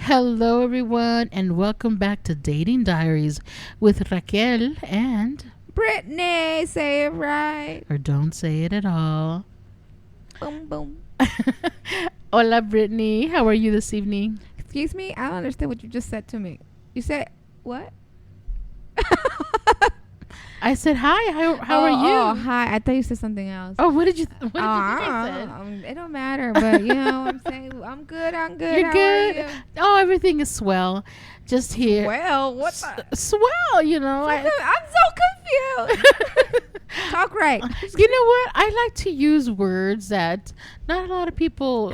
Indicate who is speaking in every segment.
Speaker 1: Hello, everyone, and welcome back to Dating Diaries with Raquel and,
Speaker 2: Brittany, say it right.
Speaker 1: or don't say it at all.
Speaker 2: Boom, boom.
Speaker 1: Hola, Brittany. How are you this evening?
Speaker 2: Excuse me? I don't understand what you just said to me. You said what?
Speaker 1: I said hi. How are you?
Speaker 2: Oh, hi. I thought you said something else.
Speaker 1: Oh, what did you think I said?
Speaker 2: It don't matter, but you know what I'm saying? I'm good.
Speaker 1: You're
Speaker 2: How
Speaker 1: good.
Speaker 2: are you?
Speaker 1: Oh, everything is swell. Just here.
Speaker 2: Well, what the?
Speaker 1: Swell, you know.
Speaker 2: I'm so confused. Talk right.
Speaker 1: You know what? I like to use words that not a lot of people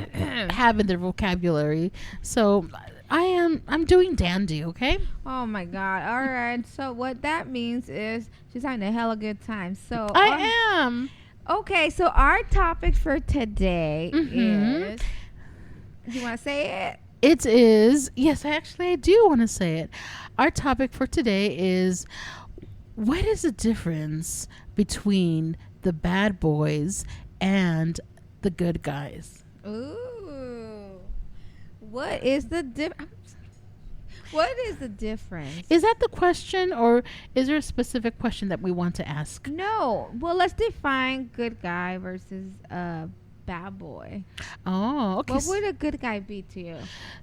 Speaker 1: have in their vocabulary. So I'm doing dandy, okay?
Speaker 2: Oh my God. All right. So what that means is she's having a hella good time. So
Speaker 1: I am.
Speaker 2: Okay, so our topic for today
Speaker 1: Mhm.
Speaker 2: is. Do you want to say it?
Speaker 1: It is. Yes, I do want to say it. Our topic for today is, what is the difference between the bad boys and the good guys?
Speaker 2: Ooh. What is the What is the difference?
Speaker 1: Is that the question, or is there a specific question that we want to ask?
Speaker 2: No. Well, let's define good guy versus bad boy.
Speaker 1: Oh, okay.
Speaker 2: What would a good guy be to you?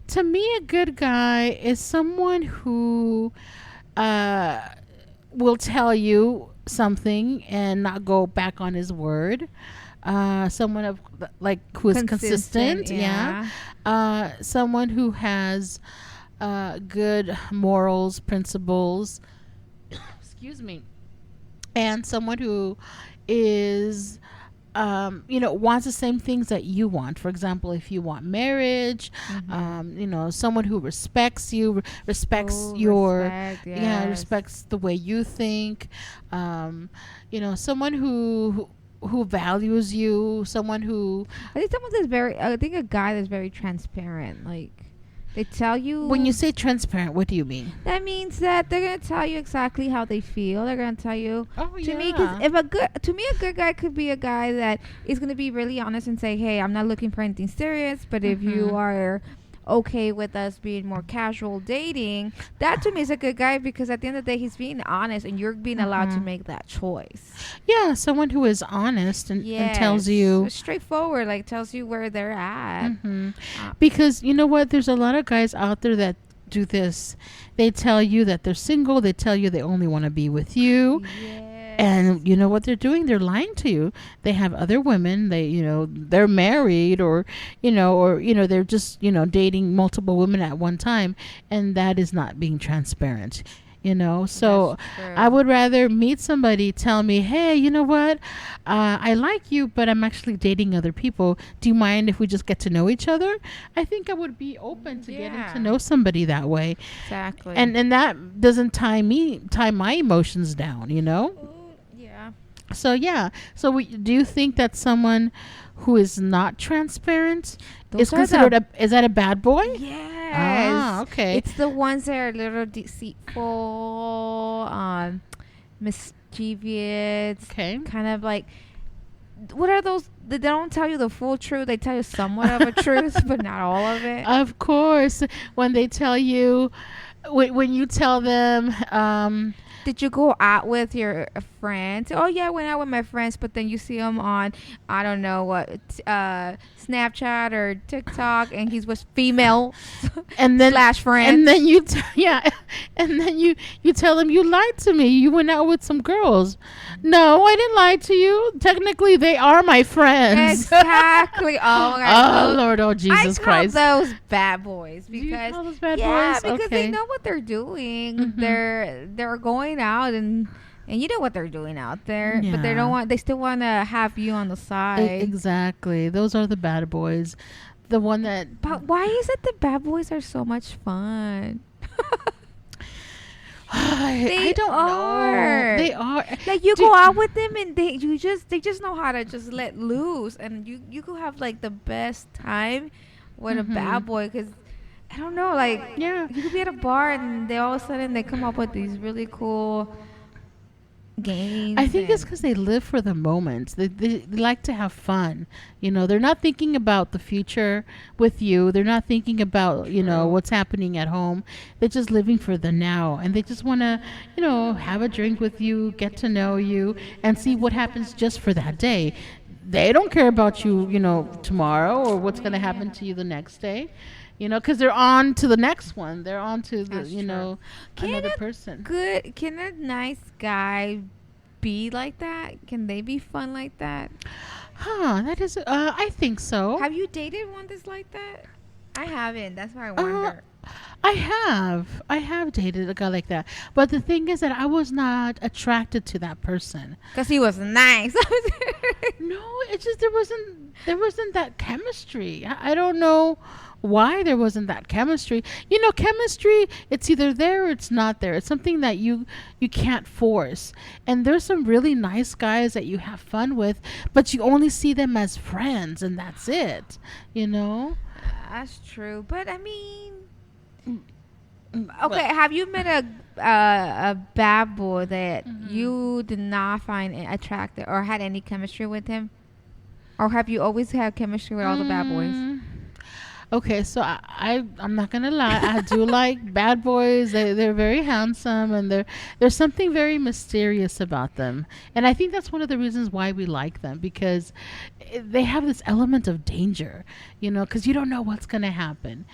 Speaker 1: To me, a good guy is someone who will tell you something and not go back on his word. Someone of like who is consistent. Yeah. Someone who has good morals, principles. Excuse me. And someone who is wants the same things that you want. For example, if you want marriage, someone who respects you, respects respects the way you think. Someone who values you, someone who.
Speaker 2: I think a guy that's very transparent. Like, they tell you.
Speaker 1: When you say transparent, what do you mean?
Speaker 2: That means that they're gonna tell you exactly how they feel. They're gonna tell you.
Speaker 1: Oh,
Speaker 2: To me, because a good guy could be a guy that is gonna be really honest and say, "Hey, I'm not looking for anything serious, but if you are okay with us being more casual dating, that to me is a good guy because at the end of the day, he's being honest and you're being allowed to make that choice."
Speaker 1: Yeah, someone who is honest and tells you
Speaker 2: straightforward, like tells you where they're at.
Speaker 1: Because you know what, there's a lot of guys out there that do this. They tell you that they're single. They tell you they only want to be with you. And you know what they're doing? They're lying to you. They have other women. They're married, or they're just, dating multiple women at one time. And that is not being transparent. So I would rather meet somebody, tell me, hey, you know what? I like you, but I'm actually dating other people. Do you mind if we just get to know each other? I think I would be open to getting to know somebody that way.
Speaker 2: Exactly.
Speaker 1: And that doesn't tie my emotions down,
Speaker 2: Yeah.
Speaker 1: So yeah. So do you think that someone who is not transparent is considered is that a bad boy?
Speaker 2: Yes.
Speaker 1: Ah, okay.
Speaker 2: It's the ones that are a little deceitful, mischievous.
Speaker 1: Okay.
Speaker 2: Kind of like, what are those? They don't tell you the full truth. They tell you somewhat of a truth, but not all of it.
Speaker 1: Of course, when they tell you, when you tell them,
Speaker 2: did you go out with your friends? Oh yeah, I went out with my friends, but then you see him on, I don't know what, Snapchat or TikTok, and he's with female
Speaker 1: and then
Speaker 2: / friends.
Speaker 1: And then and then you tell them you lied to me. You went out with some girls. No, I didn't lie to you. Technically, they are my friends.
Speaker 2: Exactly. Oh my God.
Speaker 1: Oh Lord, oh Jesus Christ.
Speaker 2: I call those bad boys because
Speaker 1: Do you call those bad boys?
Speaker 2: Because they
Speaker 1: Okay.
Speaker 2: know what they're doing. They're going out and you know what they're doing out there, but they still want to have you on the side.
Speaker 1: Exactly. Those are the bad boys. The one that.
Speaker 2: But why is it the bad boys are so much fun?
Speaker 1: I don't know. They are.
Speaker 2: Like, you go out with them and they just know how to just let loose, and you could have like the best time with a bad boy because I don't know, like, you could be at a bar and they all of a sudden they come up with these really cool games.
Speaker 1: I think it's because they live for the moment. They like to have fun. They're not thinking about the future with you. They're not thinking about, what's happening at home. They're just living for the now. And they just want to, have a drink with you, get to know you, and see what happens just for that day. They don't care about you, tomorrow or what's going to happen to you the next day. Because they're on to the next one. They're on to the, another person.
Speaker 2: Can a nice guy be like that? Can they be fun like that?
Speaker 1: That is, I think so.
Speaker 2: Have you dated one that's like that? I haven't. That's why I wonder.
Speaker 1: I have dated a guy like that. But the thing is that I was not attracted to that person.
Speaker 2: Because he was nice.
Speaker 1: No, it's just there wasn't that chemistry. I don't know why there wasn't that chemistry. Chemistry, it's either there or it's not there. It's something that you can't force. And there's some really nice guys that you have fun with, but you only see them as friends, and that's it.
Speaker 2: That's true. But I mean, okay, have you met a bad boy that you did not find attractive or had any chemistry with him? Or have you always had chemistry with all the bad boys?
Speaker 1: Okay, so I'm not gonna lie. I do like bad boys. They're very handsome, and there's something very mysterious about them. And I think that's one of the reasons why we like them, because they have this element of danger, because you don't know what's gonna happen.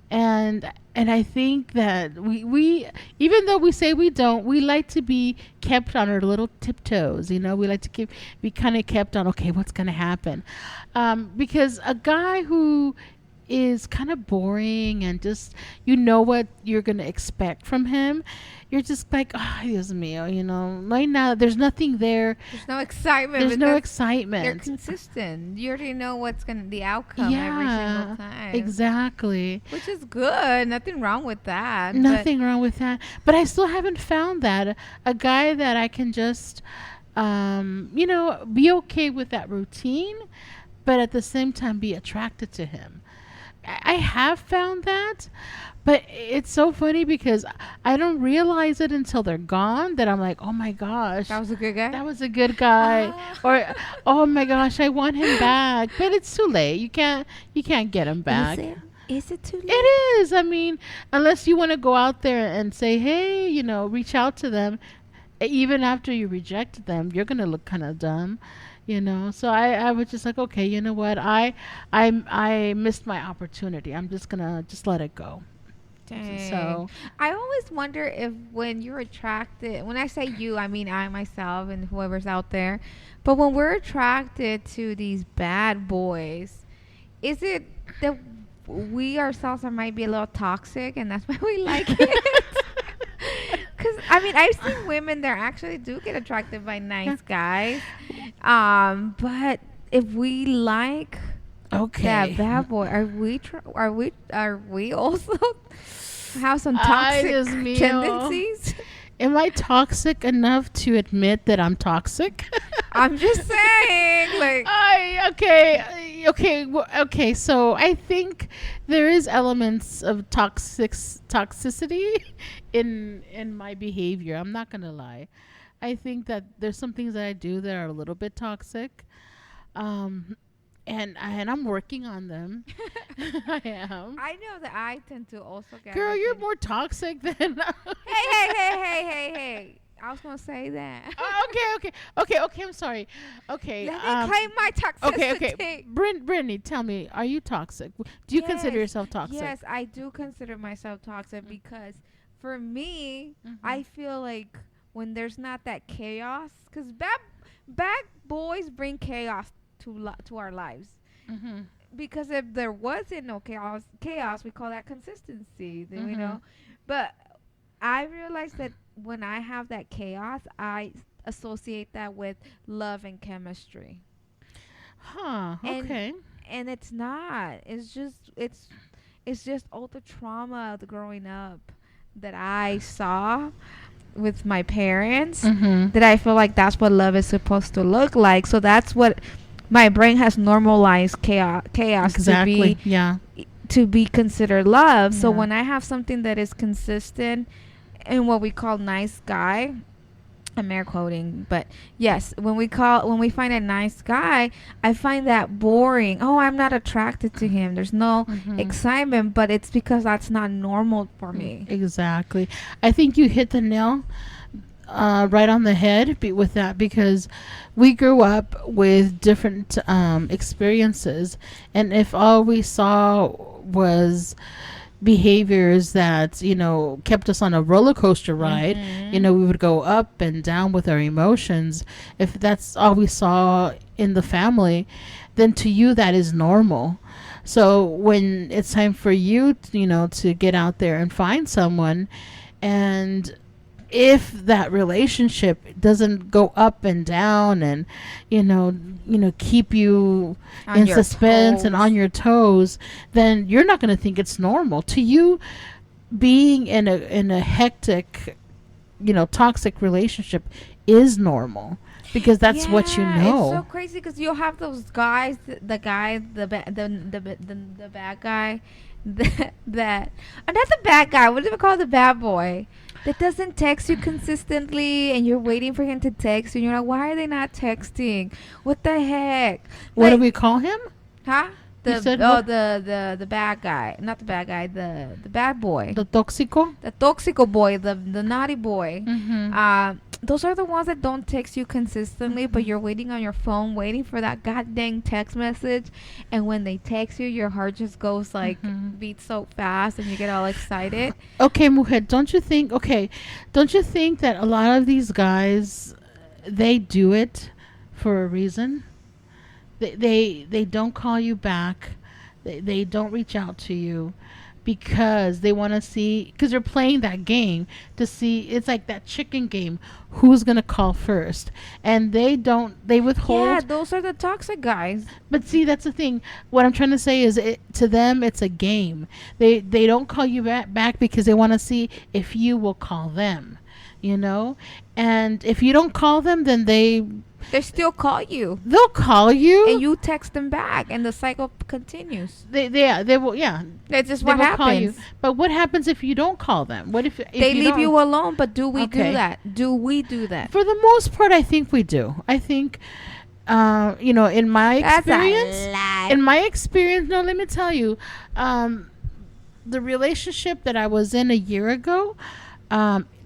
Speaker 1: And I think that we even though we say we don't, we like to be kept on our little tiptoes. We like to be kind of kept on, okay, what's gonna happen? Because a guy who is kind of boring and just what you're gonna expect from him, you're just like, oh, Dios mío, right now there's nothing there.
Speaker 2: There's no excitement.
Speaker 1: There's no excitement.
Speaker 2: They're consistent. You already know what's the outcome every single time.
Speaker 1: Exactly.
Speaker 2: Which is good. Nothing wrong with that.
Speaker 1: Nothing wrong with that. But I still haven't found that a guy that I can just be okay with that routine, but at the same time be attracted to him. I have found that, but it's so funny because I don't realize it until they're gone, that I'm like, oh my gosh,
Speaker 2: that was a good guy.
Speaker 1: That was a good guy. Or, oh my gosh, I want him back. But it's too late. You can't get him back.
Speaker 2: Is it too late?
Speaker 1: It is. I mean, unless you want to go out there and say, hey, reach out to them. Even after you rejected them, you're going to look kind of dumb. So I was just like, okay, you know what? I missed my opportunity. I'm just gonna let it go.
Speaker 2: Dang.
Speaker 1: So
Speaker 2: I always wonder if when you're attracted, when I say you, I mean I myself and whoever's out there, but when we're attracted to these bad boys, is it that we ourselves might be a little toxic and that's why we like it? Because I've seen women that actually do get attracted by nice guys, but if we like that bad boy, are we also have some toxic tendencies?
Speaker 1: Am I toxic enough to admit that I'm toxic?
Speaker 2: I'm just saying, like,
Speaker 1: okay. So I think there is elements of toxicity in my behavior. I'm not gonna lie. I think that there's some things that I do that are a little bit toxic, and I'm working on them. I am.
Speaker 2: I know that I tend to also get.
Speaker 1: Girl, you're more toxic than.
Speaker 2: Hey! I was gonna say that.
Speaker 1: Okay. I'm sorry. Okay.
Speaker 2: Let me claim my toxicity.
Speaker 1: Okay. Brittany, tell me, are you toxic? Do you consider yourself toxic?
Speaker 2: Yes, I do consider myself toxic because for me, I feel like when there's not that chaos, because bad boys bring chaos to our lives. Mm-hmm. Because if there wasn't no chaos, we call that consistency. But I realized that when I have that chaos, I associate that with love and chemistry.
Speaker 1: Okay.
Speaker 2: And it's not. It's just all the trauma of the growing up that I saw with my parents, that I feel like that's what love is supposed to look like. So that's what my brain has normalized chaos
Speaker 1: exactly.
Speaker 2: to be considered love. So when I have something that is consistent and what we call nice guy, I'm air quoting, but yes, when we find a nice guy, I find that boring. Oh, I'm not attracted to him. There's no excitement, but it's because that's not normal for me.
Speaker 1: Exactly. I think you hit the nail right on the head with that, because we grew up with different experiences, and if all we saw was behaviors that kept us on a roller coaster ride, we would go up and down with our emotions. If that's all we saw in the family, then to you that is normal. So when it's time for you to get out there and find someone, and if that relationship doesn't go up and down and keep you in suspense and on your toes, then you're not going to think it's normal to you. Being in a hectic toxic relationship is normal, because that's what you know.
Speaker 2: It's so crazy because you'll have those guys, the bad guy, that not the bad guy, what do we call the bad boy, that doesn't text you consistently, and you're waiting for him to text you, and you're like, why are they not texting? What the heck?
Speaker 1: What do we call him?
Speaker 2: Huh? The bad guy, not the bad guy, the bad boy,
Speaker 1: the toxico
Speaker 2: boy, the naughty boy. Those are the ones that don't text you consistently, but you're waiting on your phone, waiting for that goddamn text message, and when they text you, your heart just goes like beats so fast, and you get all excited.
Speaker 1: Okay, mujer, don't you think that a lot of these guys, they do it for a reason? They don't call you back. They don't reach out to you because they want to see, because they're playing that game to see. It's like that chicken game. Who's going to call first? And they withhold.
Speaker 2: Yeah, those are the toxic guys.
Speaker 1: But see, that's the thing. What I'm trying to say is, to them, it's a game. They don't call you back because they want to see if you will call them, And if you don't call them, then they
Speaker 2: still call you.
Speaker 1: They'll call you,
Speaker 2: and you text them back, and the cycle continues.
Speaker 1: They will. Yeah,
Speaker 2: that's just what happens.
Speaker 1: But what happens if you don't call them? What if
Speaker 2: they leave you alone? But do we do that? Do we do that?
Speaker 1: For the most part, I think we do. I think, in my experience, no, let me tell you, the relationship that I was in a year ago,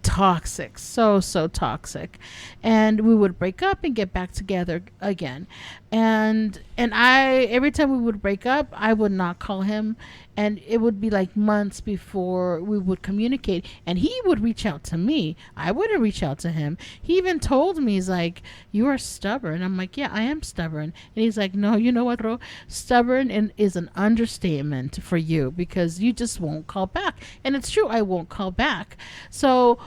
Speaker 1: toxic, so toxic, and we would break up and get back together again, and I, every time we would break up, I would not call him, and it would be like months before we would communicate, and he would reach out to me. I wouldn't reach out to him. He even told me, he's like, you are stubborn. I'm like, yeah, I am stubborn. And he's like, no, you know what, Ro? Stubborn is an understatement for you, because you just won't call back. And it's true, I won't call back. So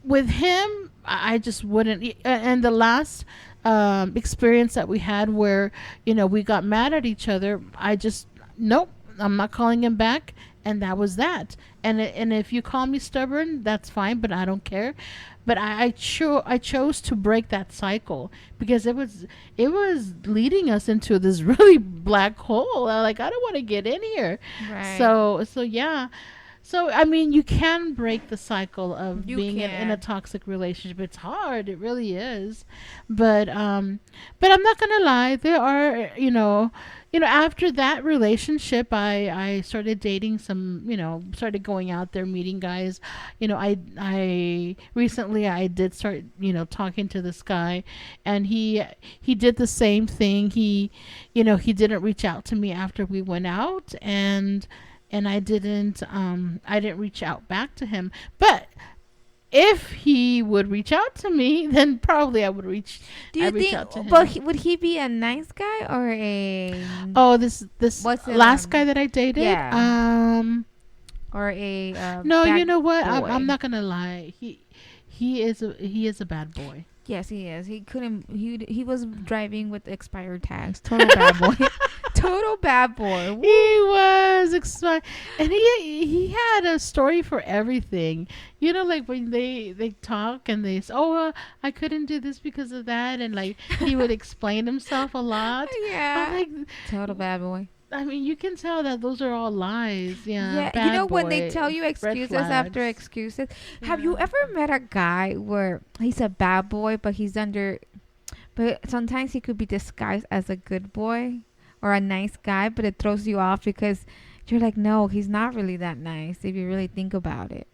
Speaker 1: with him, I just wouldn't. And the last experience that we had where we got mad at each other, I just, nope, I'm not calling him back, and that was that. And if you call me stubborn, that's fine, but I don't care. But I chose to break that cycle, because it was leading us into this really black hole. Like, I don't want to get in here.
Speaker 2: Right.
Speaker 1: So yeah. So, I mean, you can break the cycle of being in a toxic relationship. It's hard. It really is. But I'm not going to lie. There are, after that relationship, I started dating some, started going out there, meeting guys. I recently, I did start, talking to this guy, and he did the same thing. He didn't reach out to me after we went out, and I didn't reach out back to him. But if he would reach out to me, then probably I would reach out to him.
Speaker 2: But would he be a nice guy or a?
Speaker 1: Oh, this last guy that I dated.
Speaker 2: Yeah. Or a.
Speaker 1: No, you know what? I'm not gonna lie. He is a bad boy.
Speaker 2: Yes, he is. He couldn't. He was driving with expired tags. Total bad boy. Total bad boy.
Speaker 1: He was expired, and he had a story for everything. Like when they talk and they say, "Oh, I couldn't do this because of that," and like he would explain himself a lot.
Speaker 2: Yeah.
Speaker 1: I'm like,
Speaker 2: total bad boy.
Speaker 1: I mean, you can tell that those are all lies. Yeah.
Speaker 2: Yeah, you know when they tell you excuses after excuses.
Speaker 1: Yeah.
Speaker 2: Have you ever met a guy where he's a bad boy, but but sometimes he could be disguised as a good boy or a nice guy, but it throws you off because you're like, no, he's not really that nice if you really think about it.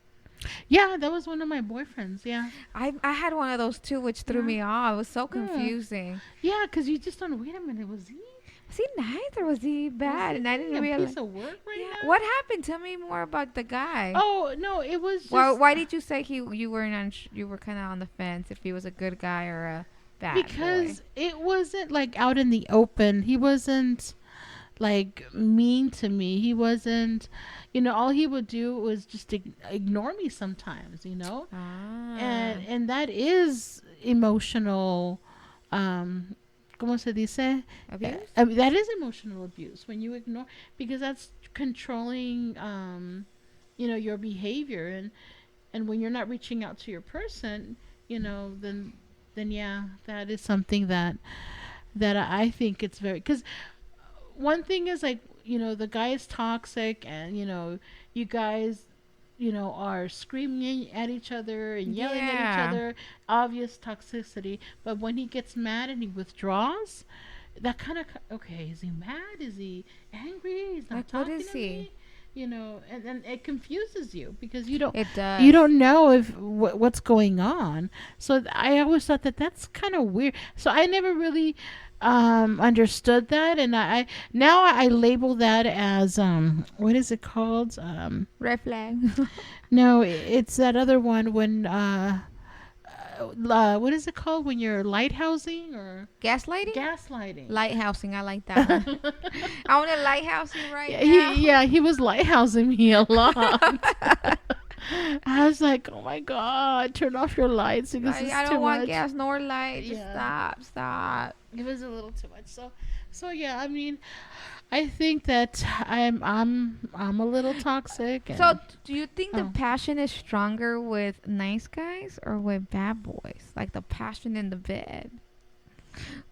Speaker 1: Yeah, that was one of my boyfriends. Yeah.
Speaker 2: I had one of those too, which threw me off. It was so confusing.
Speaker 1: Yeah, because you just don't, wait a minute, was he
Speaker 2: nice or was he bad? And I didn't realize.
Speaker 1: Piece of work now?
Speaker 2: What happened? Tell me more about the guy.
Speaker 1: Oh no, it was just.
Speaker 2: Why did you say you were kind of on the fence if he was a good guy or a bad
Speaker 1: because
Speaker 2: boy?
Speaker 1: It wasn't like out in the open. He wasn't like mean to me. He wasn't, all he would do was just ignore me sometimes, and that is emotional, ¿cómo se dice?
Speaker 2: Abuse?
Speaker 1: That is emotional abuse when you ignore, because that's controlling, your behavior, and when you're not reaching out to your person, then yeah, that is something that I think it's very, because one thing is like, the guy is toxic, and you guys are screaming at each other and yelling at each other, obvious toxicity. But when he gets mad and he withdraws, that kind of, okay, is he mad? Is he angry? He's not like, talking what is to he? Me? And then it confuses you because you don't know if what's going on. So I always thought that that's kind of weird. So I never really understood that, and I label that as what is it called?
Speaker 2: Red flag.
Speaker 1: No, it's that other one when what is it called when you're lighthousing or
Speaker 2: gaslighting?
Speaker 1: Lighthousing,
Speaker 2: I like that one. I want to lighthouse you right now.
Speaker 1: He was lighthousing me a lot. I was like, oh my God, turn off your lights.
Speaker 2: I don't want gas nor light. Just stop.
Speaker 1: It was a little too much. So yeah, I mean, I think that I'm a little toxic.
Speaker 2: So do you think the passion is stronger with nice guys or with bad boys? Like the passion in the bed.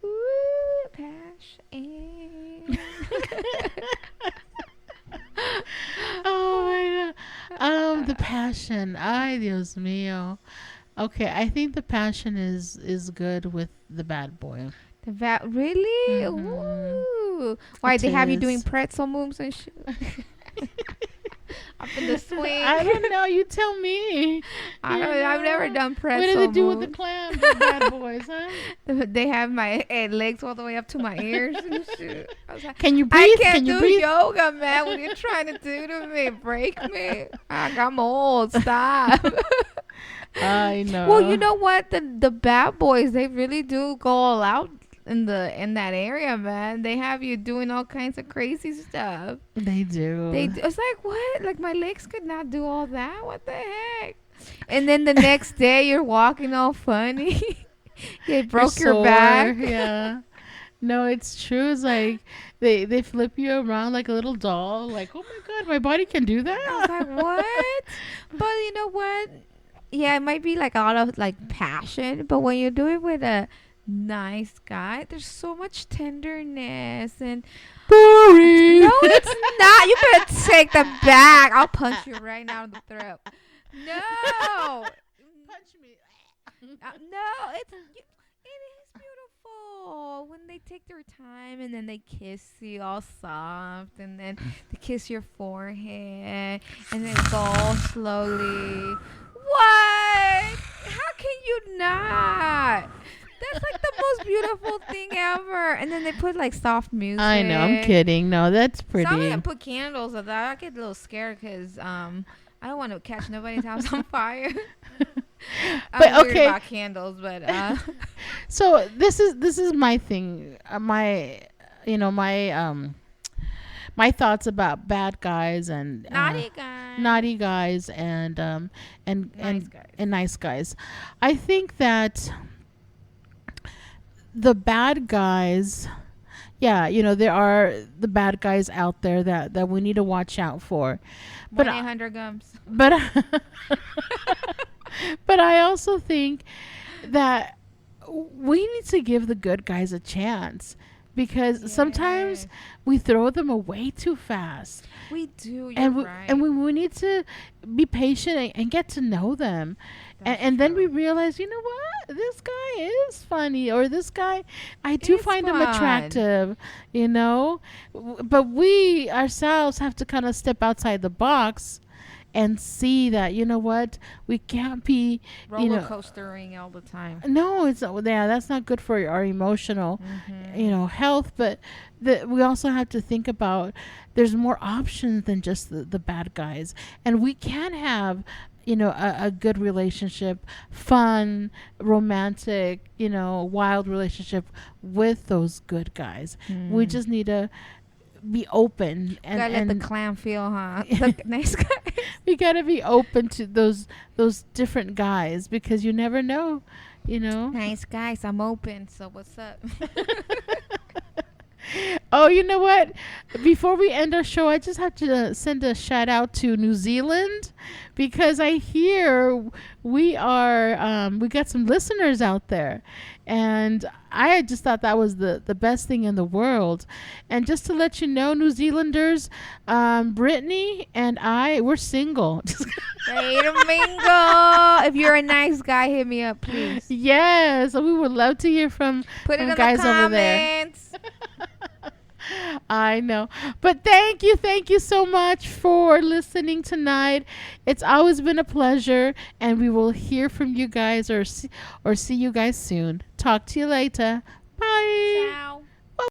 Speaker 2: Ooh, passion.
Speaker 1: Oh my God. The passion. Ay, Dios mío. Okay, I think the passion is good with the bad boy.
Speaker 2: Really? Mm-hmm. Ooh. Why they have you doing pretzel moves and shit? Up in the swing.
Speaker 1: I don't know. You tell me.
Speaker 2: I've never done pretzel.
Speaker 1: What do they do with the clams, the bad boys, huh?
Speaker 2: They have my legs all the way up to my ears and shit. I was like,
Speaker 1: can you breathe?
Speaker 2: I can't do yoga, man. What are you trying to do to me? Break me? I'm old. Stop.
Speaker 1: I know.
Speaker 2: Well, you know what? The bad boys, they really do go all out in that area, man. They have you doing all kinds of crazy stuff.
Speaker 1: They do.
Speaker 2: It's like, what? Like, my legs could not do all that? What the heck? And then the next day, you're walking all funny. They broke your back.
Speaker 1: Yeah. No, it's true. It's like they flip you around like a little doll. Like, oh my God, my body can do that.
Speaker 2: I was like, what? But you know what? Yeah, it might be like a lot of like passion, but when you do it with a nice guy, there's so much tenderness and
Speaker 1: boring.
Speaker 2: No, it's not. You better take the back. I'll punch you right now in the throat. No,
Speaker 1: punch me.
Speaker 2: No, it is beautiful when they take their time and then they kiss you all soft and then they kiss your forehead and then go slowly. What? How can you not? That's like the most beautiful thing ever. And then they put like soft music.
Speaker 1: I know. I'm kidding. No, that's pretty.
Speaker 2: Some of them put candles. I get a little scared because I don't want to catch nobody's house on fire. I'm weird about candles, but
Speaker 1: so this is my thing. My thoughts about bad guys and naughty guys and nice guys. I think that the bad guys, there are the bad guys out there that we need to watch out for. But
Speaker 2: 1-800-GUMS.
Speaker 1: But I also think that we need to give the good guys a chance. because sometimes we throw them away too fast.
Speaker 2: We do,
Speaker 1: and we need to be patient and get to know them. And then we realize, you know what? This guy is funny, or this guy, I do find him attractive, you know? But we ourselves have to kind of step outside the box and see that, you know what, we can't be
Speaker 2: roller coastering all the time.
Speaker 1: No, it's that's not good for our emotional health. But we also have to think about there's more options than just the bad guys, and we can have a good relationship, fun, romantic, wild relationship with those good guys. We just need to be open and
Speaker 2: let the clown feel, huh? The nice guy.
Speaker 1: We gotta be open to those different guys, because you never know,
Speaker 2: Nice guys, I'm open. So what's up?
Speaker 1: Oh, you know what? Before we end our show, I just have to send a shout out to New Zealand, because I hear we got some listeners out there, and I just thought that was the best thing in the world. And just to let you know, New Zealanders, Brittany and we're single.
Speaker 2: Ready to mingle. If you're a nice guy, hit me up, please.
Speaker 1: Yes, we would love to hear from guys over there. I know. But thank you so much for listening tonight. It's always been a pleasure, and we will hear from you guys or see you guys soon. Talk to you later. Bye.